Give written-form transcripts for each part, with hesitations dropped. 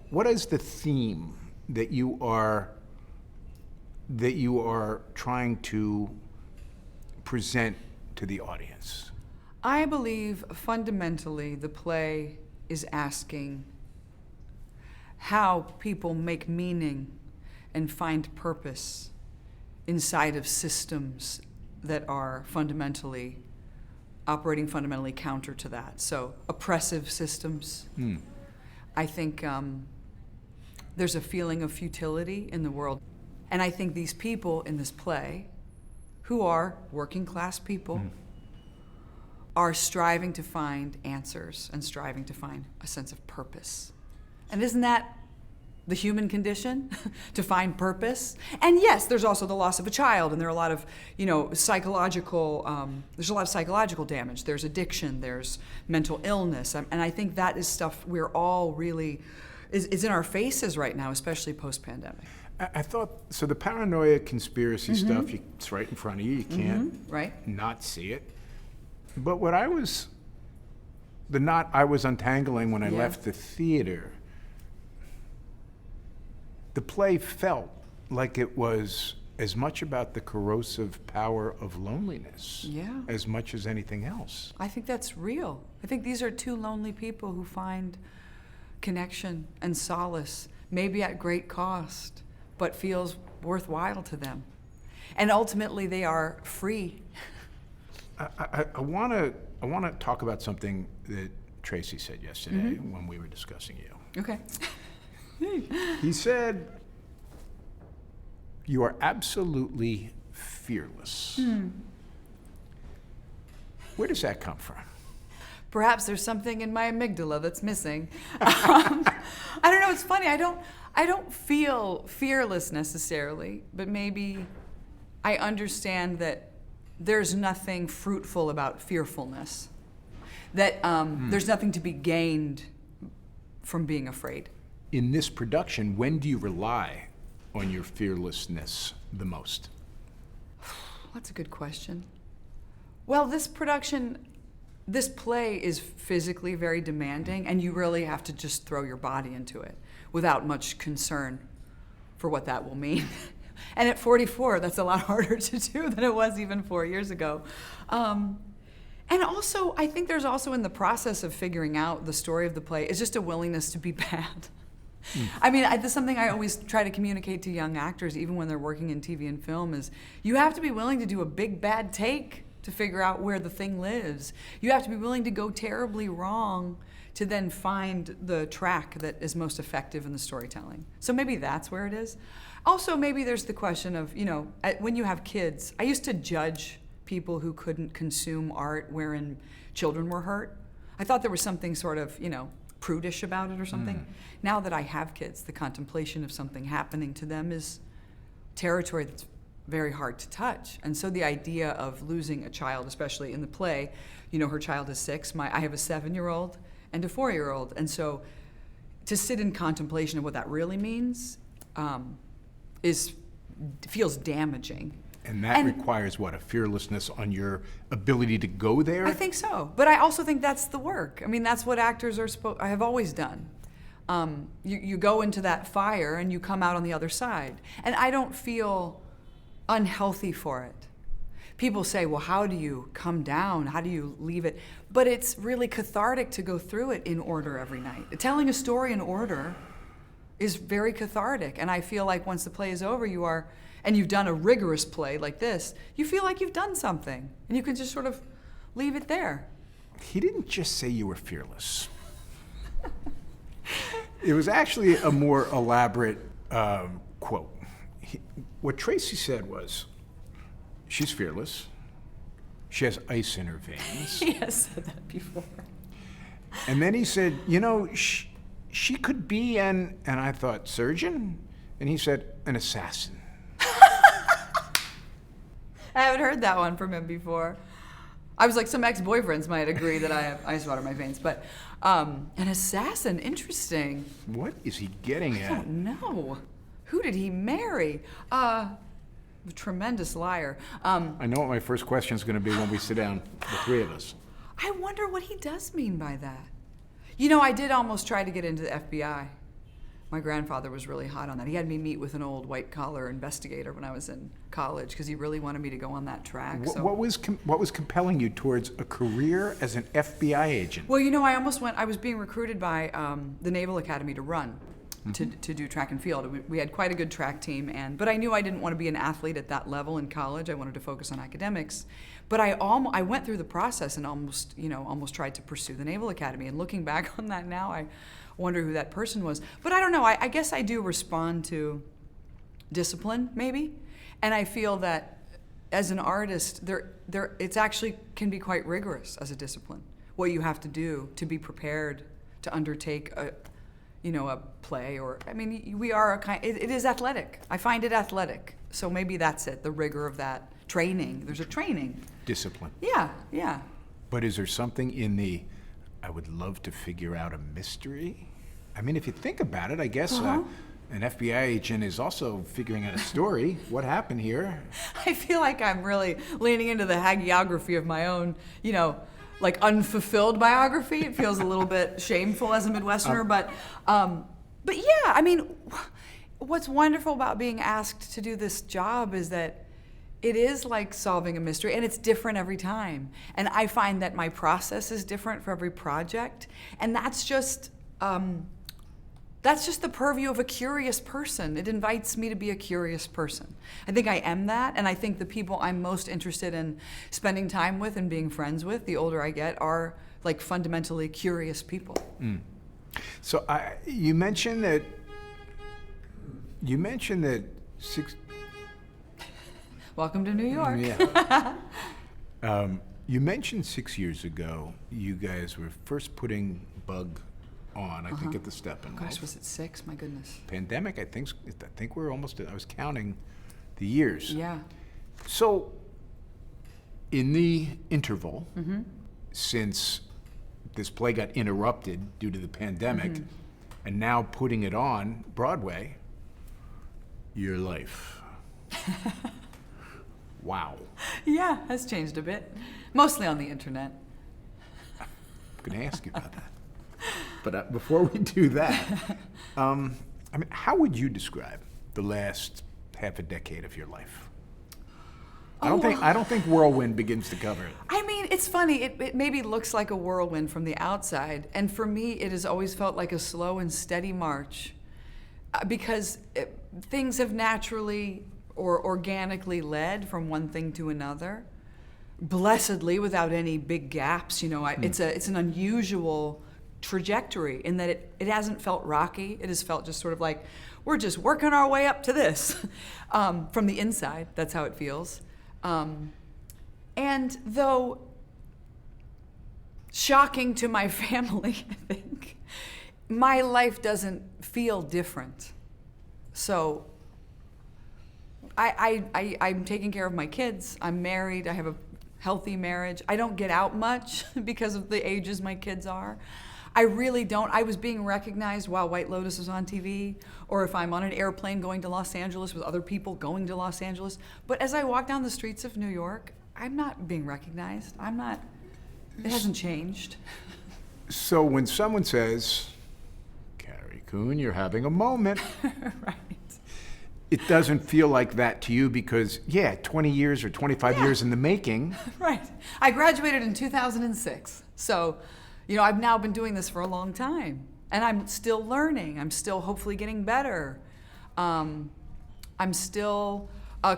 what is the theme that you are trying to present to the audience? I believe fundamentally the play is asking how people make meaning and find purpose inside of systems that are operating fundamentally counter to that. So oppressive systems. I think there's a feeling of futility in the world. And I think these people in this play, who are working class people, are striving to find answers and striving to find a sense of purpose. And isn't that the human condition, to find purpose? And yes, there's also the loss of a child, and there are a lot of, psychological, there's a lot of psychological damage. There's addiction, there's mental illness, and I think that is stuff we're all really, is in our faces right now, especially post-pandemic. I thought, so the paranoia conspiracy stuff, it's right in front of you, you can't not see it. But what I was untangling when I left the theater, the play felt like it was as much about the corrosive power of loneliness as much as anything else. I think that's real. I think these are two lonely people who find connection and solace, maybe at great cost, but feels worthwhile to them. And ultimately they are free. I want to talk about something that Tracy said yesterday when we were discussing you. Okay. He said, "You are absolutely fearless." Where does that come from? Perhaps there's something in my amygdala that's missing. I don't know. It's funny. I don't feel fearless necessarily, but maybe I understand that there's nothing fruitful about fearfulness. That there's nothing to be gained from being afraid. In this production, when do you rely on your fearlessness the most? That's a good question. Well, this play is physically very demanding, and you really have to just throw your body into it without much concern for what that will mean. And at 44, that's a lot harder to do than it was even 4 years ago. And also, I think there's also in the process of figuring out the story of the play is just a willingness to be bad. I mean, that's something I always try to communicate to young actors, even when they're working in TV and film, is you have to be willing to do a big bad take to figure out where the thing lives. You have to be willing to go terribly wrong to then find the track that is most effective in the storytelling. So maybe that's where it is. Also, maybe there's the question of, when you have kids, I used to judge people who couldn't consume art wherein children were hurt. I thought there was something sort of, prudish about it or something. Now that I have kids, the contemplation of something happening to them is territory that's very hard to touch. And so the idea of losing a child, especially in the play, her child is 6, I have a 7-year-old and a 4-year-old. And so to sit in contemplation of what that really means feels damaging. And that requires what? A fearlessness on your ability to go there? I think so. But I also think that's the work. I mean, that's what actors are I have always done. You go into that fire and you come out on the other side. And I don't feel unhealthy for it. People say, well, how do you come down? How do you leave it? But it's really cathartic to go through it in order every night. Telling a story in order is very cathartic. And I feel like once the play is over, and you've done a rigorous play like this, you feel like you've done something. And you can just sort of leave it there. He didn't just say you were fearless. It was actually a more elaborate quote. What Tracy said was, she's fearless. She has ice in her veins. He has said that before. And then he said, she could be and I thought, surgeon? And he said, an assassin. I haven't heard that one from him before. I was like, some ex-boyfriends might agree that I have ice water in my veins, but an assassin, interesting. What is he getting at? I don't know. Who did he marry? A tremendous liar. I know what my first question is going to be when we sit down, the three of us. I wonder what he does mean by that. I did almost try to get into the FBI. My grandfather was really hot on that. He had me meet with an old white-collar investigator when I was in college because he really wanted me to go on that track. What was compelling you towards a career as an FBI agent? Well, I was being recruited by the Naval Academy to run, to do track and field. We had quite a good track team, but I knew I didn't want to be an athlete at that level in college. I wanted to focus on academics. But I went through the process and almost tried to pursue the Naval Academy. And looking back on that now, I wonder who that person was. But I don't know. I guess I do respond to discipline, maybe. And I feel that as an artist, it's actually can be quite rigorous as a discipline. What you have to do to be prepared to undertake a play, or we are it is athletic. I find it athletic. So maybe that's it, the rigor of that training. There's a training. Discipline. Yeah. But is there something in I would love to figure out a mystery? I mean, if you think about it, I guess an FBI agent is also figuring out a story. What happened here? I feel like I'm really leaning into the hagiography of my own, like unfulfilled biography. It feels a little bit shameful as a Midwesterner, but yeah, what's wonderful about being asked to do this job is that it is like solving a mystery, and it's different every time. And I find that my process is different for every project, and that's just the purview of a curious person. It invites me to be a curious person. I think I am that, and I think the people I'm most interested in spending time with and being friends with, the older I get, are like fundamentally curious people. Mm. So you mentioned that Welcome to New York. Yeah. You mentioned 6 years ago you guys were first putting Bug on, I think, at the Steppenwolf. Gosh, was it 6? My goodness. Pandemic, I think we're almost, I was counting the years. Yeah. So, in the interval, since this play got interrupted due to the pandemic, and now putting it on Broadway, your life. Wow. Yeah, has changed a bit. Mostly on the internet. I'm going to ask you about that. But before we do that, how would you describe the last half a decade of your life? I don't think whirlwind begins to cover it. It's funny. It maybe looks like a whirlwind from the outside, and for me, it has always felt like a slow and steady march, because things have naturally or organically led from one thing to another, blessedly without any big gaps. It's an unusual trajectory in that it hasn't felt rocky. It has felt just sort of like we're just working our way up to this from the inside. That's how it feels. And though shocking to my family, I think, my life doesn't feel different. So I'm taking care of my kids. I'm married. I have a healthy marriage. I don't get out much because of the ages my kids are. I really don't. I was being recognized while White Lotus was on TV, or if I'm on an airplane going to Los Angeles with other people going to Los Angeles. But as I walk down the streets of New York, I'm not being recognized. It hasn't changed. So when someone says, Carrie Coon, you're having a moment. Right. It doesn't feel like that to you because, 20 years or 25 years in the making. Right. I graduated in 2006. So, I've now been doing this for a long time. And I'm still learning. I'm still hopefully getting better. I'm still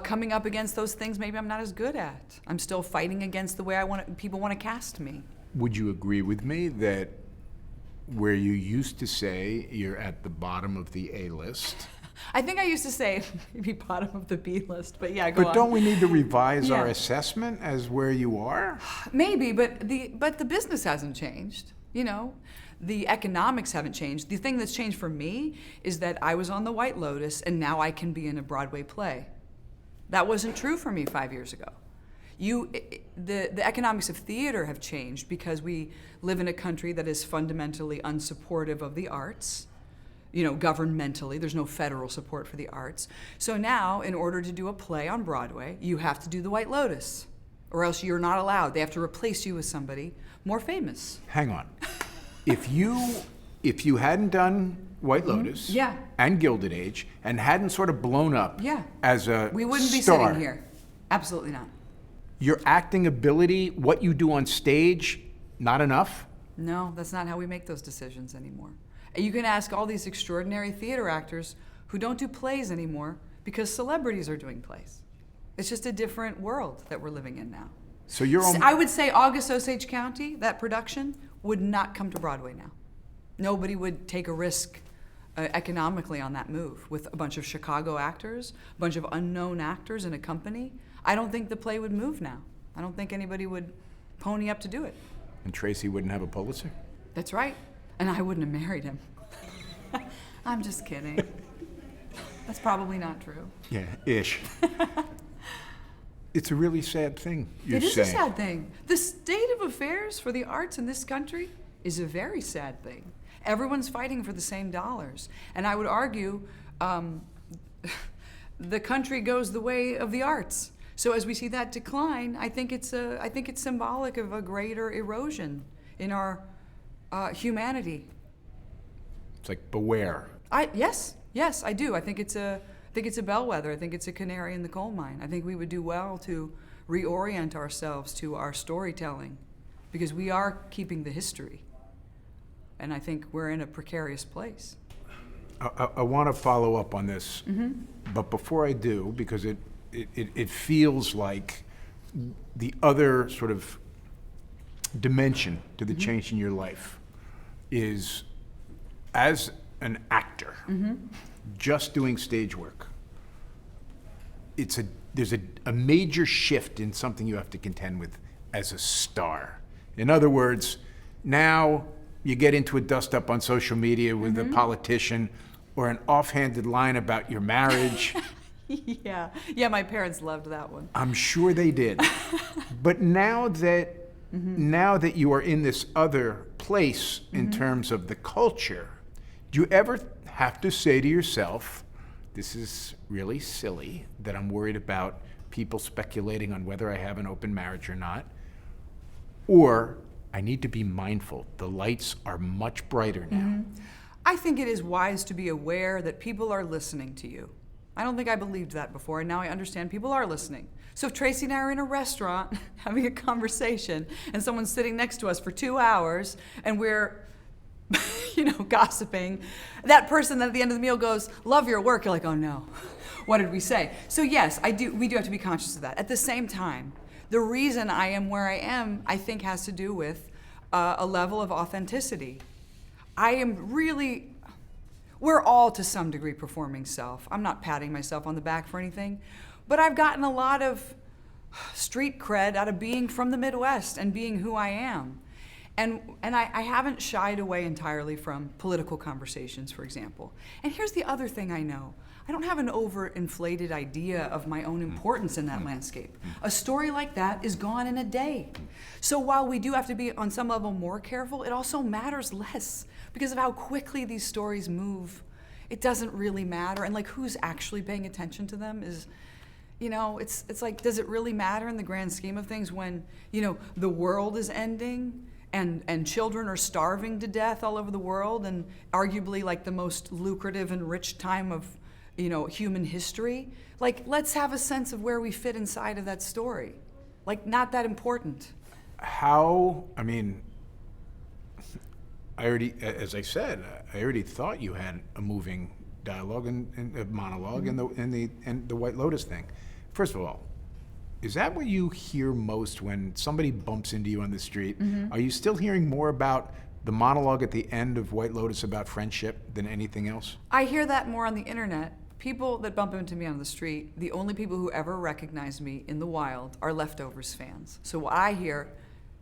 coming up against those things maybe I'm not as good at. I'm still fighting against the way people want to cast me. Would you agree with me that where you used to say you're at the bottom of the A list? I think I used to say maybe bottom of the B list, but yeah, go on. But don't we need to revise our assessment as where you are? Maybe, but the business hasn't changed. The economics haven't changed. The thing that's changed for me is that I was on the White Lotus, and now I can be in a Broadway play. That wasn't true for me 5 years ago. The economics of theater have changed because we live in a country that is fundamentally unsupportive of the arts. Governmentally, there's no federal support for the arts. So now, in order to do a play on Broadway, you have to do the White Lotus, or else you're not allowed. They have to replace you with somebody more famous. Hang on. If you if you hadn't done White Lotus Yeah. and Gilded Age and hadn't sort of blown up Yeah. as a We wouldn't be star, sitting here. Absolutely not. your acting ability, what you do on stage, not enough? No, that's not how we make those decisions anymore. And you can ask all these extraordinary theater actors who don't do plays anymore because celebrities are doing plays. It's just a different world that we're living in now. So you're I would say August Osage County, that production, would not come to Broadway now. Nobody would take a risk economically on that move with a bunch of Chicago actors, a bunch of unknown actors in a company. I don't think the play would move now. I don't think anybody would pony up to do it. And Tracy wouldn't have a Pulitzer? That's right. And I wouldn't have married him. I'm just kidding. That's probably not true. Yeah, ish. It's a really sad thing you're It is saying. a sad thing. The state of affairs for the arts in this country is a very sad thing. Everyone's fighting for the same dollars. And I would argue the country goes the way of the arts. So as we see that decline, I think it's symbolic of a greater erosion in our humanity. It's like beware. Yes, I do. I think it's a bellwether. I think it's a canary in the coal mine. I think we would do well to reorient ourselves to our storytelling because we are keeping the history. And I think we're in a precarious place. I want to follow up on this, but before I do, because it feels like the other sort of dimension to the change in your life is as an actor, just doing stage work. There's a major shift in something you have to contend with as a star. In other words, now you get into a dust-up on social media with a politician or an offhanded line about your marriage. Yeah, my parents loved that one. I'm sure they did. But now that you are in this other place in terms of the culture, do you ever have to say to yourself, this is really silly that I'm worried about people speculating on whether I have an open marriage or not, or I need to be mindful. The lights are much brighter now. I think it is wise to be aware that people are listening to you. I don't think I believed that before, and now I understand people are listening. So if Tracy and I are in a restaurant having a conversation and someone's sitting next to us for 2 hours and we're gossiping, that person at the end of the meal goes, "Love your work." You're like, "Oh no, what did we say?" So yes, we do have to be conscious of that. At the same time, the reason I am where I am, I think, has to do with a level of authenticity. We're all to some degree performing self. I'm not patting myself on the back for anything, but I've gotten a lot of street cred out of being from the Midwest and being who I am. And I haven't shied away entirely from political conversations, for example. And here's the other thing I know. I don't have an overinflated idea of my own importance in that landscape. A story like that is gone in a day. So while we do have to be on some level more careful, it also matters less because of how quickly these stories move. It doesn't really matter. And like who's actually paying attention to them is, it's like, does it really matter in the grand scheme of things when, the world is ending? And children are starving to death all over the world, and arguably like the most lucrative and rich time of human history. Like, let's have a sense of where we fit inside of that story. Like, not that important. As I said, I already thought you had a moving dialogue and a monologue and the White Lotus thing. First of all, is that what you hear most when somebody bumps into you on the street? Are you still hearing more about the monologue at the end of White Lotus about friendship than anything else? I hear that more on the internet. People that bump into me on the street, the only people who ever recognize me in the wild are Leftovers fans. So what I hear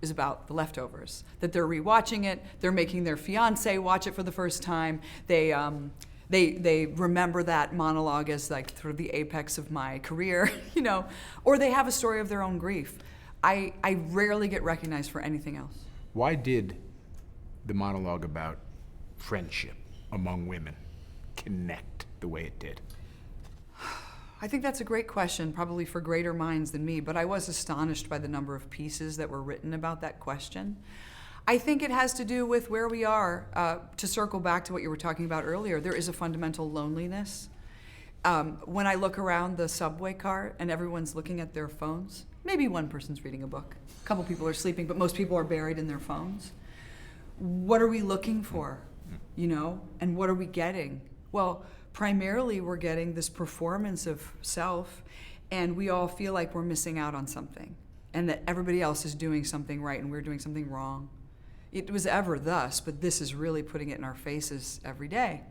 is about the Leftovers, that they're rewatching it, they're making their fiance watch it for the first time, they remember that monologue as like sort of the apex of my career, or they have a story of their own grief. I rarely get recognized for anything else. Why did the monologue about friendship among women connect the way it did? I think that's a great question, probably for greater minds than me, but I was astonished by the number of pieces that were written about that question. I think it has to do with where we are. To circle back to what you were talking about earlier, there is a fundamental loneliness. When I look around the subway car and everyone's looking at their phones, maybe one person's reading a book, a couple people are sleeping, but most people are buried in their phones. What are we looking for, and what are we getting? Well, primarily we're getting this performance of self, and we all feel like we're missing out on something, and that everybody else is doing something right and we're doing something wrong. It was ever thus, but this is really putting it in our faces every day.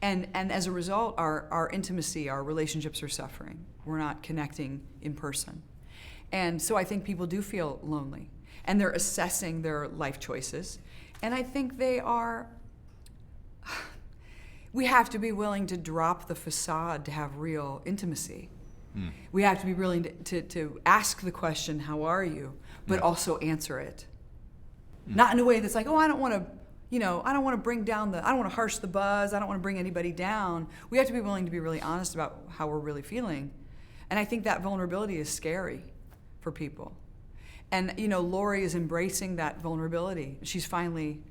And as a result, our intimacy, our relationships are suffering. We're not connecting in person. And so I think people do feel lonely. And they're assessing their life choices. And I think we have to be willing to drop the facade to have real intimacy. We have to be willing to ask the question, how are you? But also answer it. Not in a way that's like, I don't want to bring down I don't want to harsh the buzz, I don't want to bring anybody down. We have to be willing to be really honest about how we're really feeling. And I think that vulnerability is scary for people. And, Lori is embracing that vulnerability. She's finally,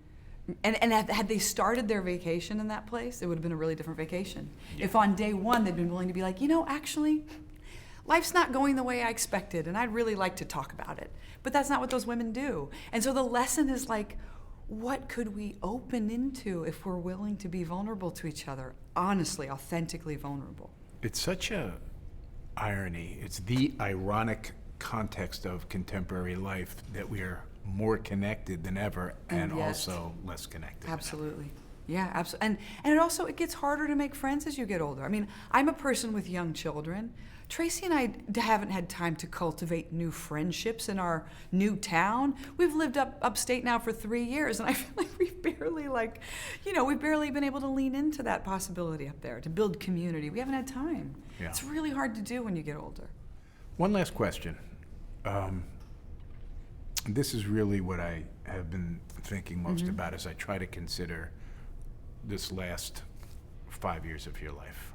and had they started their vacation in that place, it would have been a really different vacation. Yeah. If on day one they'd been willing to be like, actually, life's not going the way I expected, and I'd really like to talk about it. But that's not what those women do. And so the lesson is like, what could we open into if we're willing to be vulnerable to each other? Honestly, authentically vulnerable. It's such a irony. It's the ironic context of contemporary life that we are more connected than ever and yet, also less connected. Absolutely. Yeah, absolutely. And it gets harder to make friends as you get older. I mean, I'm a person with young children. Tracy and I haven't had time to cultivate new friendships in our new town. We've lived upstate now for 3 years, and I feel like we've barely been able to lean into that possibility up there, to build community. We haven't had time. Yeah. It's really hard to do when you get older. One last question. This is really what I have been thinking most about as I try to consider this last 5 years of your life.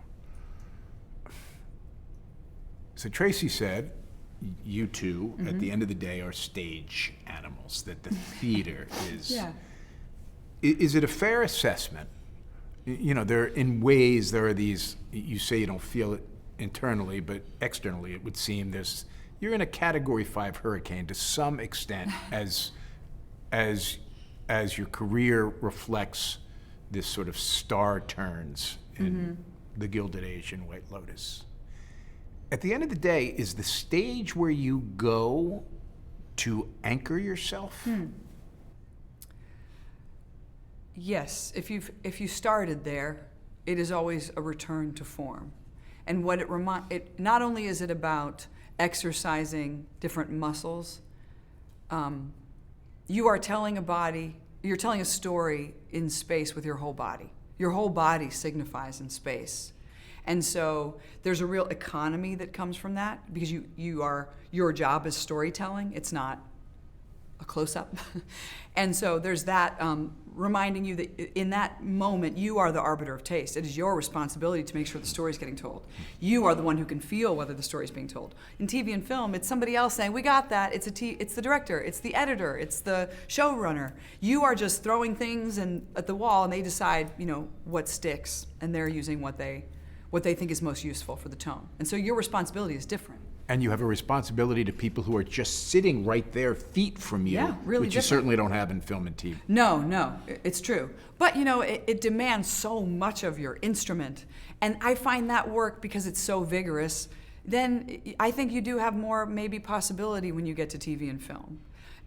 So Tracy said, you two, at the end of the day, are stage animals, that the theater is... Yeah. Is it a fair assessment? There are these, you say you don't feel it internally, but externally it would seem you're in a Category 5 hurricane to some extent as your career reflects this sort of star turns in the Gilded Age and White Lotus. At the end of the day, is the stage where you go to anchor yourself? Yes, if you started there, it is always a return to form. And what it not only is it about exercising different muscles, you're telling a story in space with your whole body. Your whole body signifies in space. And so there's a real economy that comes from that, because your job is storytelling. It's not a close-up. And so there's that reminding you that in that moment, you are the arbiter of taste. It is your responsibility to make sure the story's getting told. You are the one who can feel whether the story's being told. In TV and film, it's somebody else saying, we got that. It's the director, it's the editor, it's the showrunner. You are just throwing things at the wall, and they decide, what sticks, and they're using what they think is most useful for the tone. And so your responsibility is different. And you have a responsibility to people who are just sitting right there, feet from you, really which you certainly don't have in film and TV. No, it's true. But, it demands so much of your instrument. And I find that work, because it's so vigorous, then I think you do have more maybe possibility when you get to TV and film.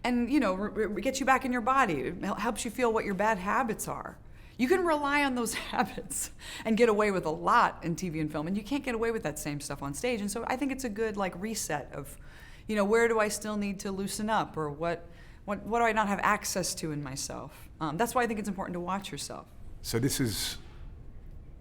And, it gets you back in your body. It helps you feel what your bad habits are. You can rely on those habits and get away with a lot in TV and film, and you can't get away with that same stuff on stage. And so I think it's a good reset of, where do I still need to loosen up, or what do I not have access to in myself? That's why I think it's important to watch yourself. So this is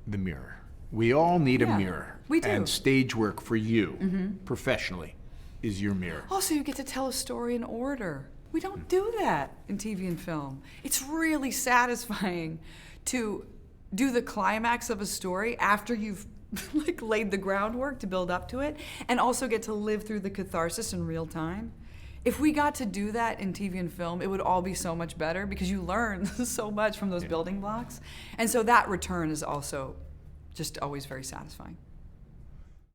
the mirror. We all need a mirror. We do. And stage work for you, professionally, is your mirror. Also, you get to tell a story in order. We don't do that in TV and film. It's really satisfying to do the climax of a story after you've laid the groundwork to build up to it, and also get to live through the catharsis in real time. if we got to do that in TV and film, it would all be so much better because you learn so much from those building blocks. And so that return is also just always very satisfying.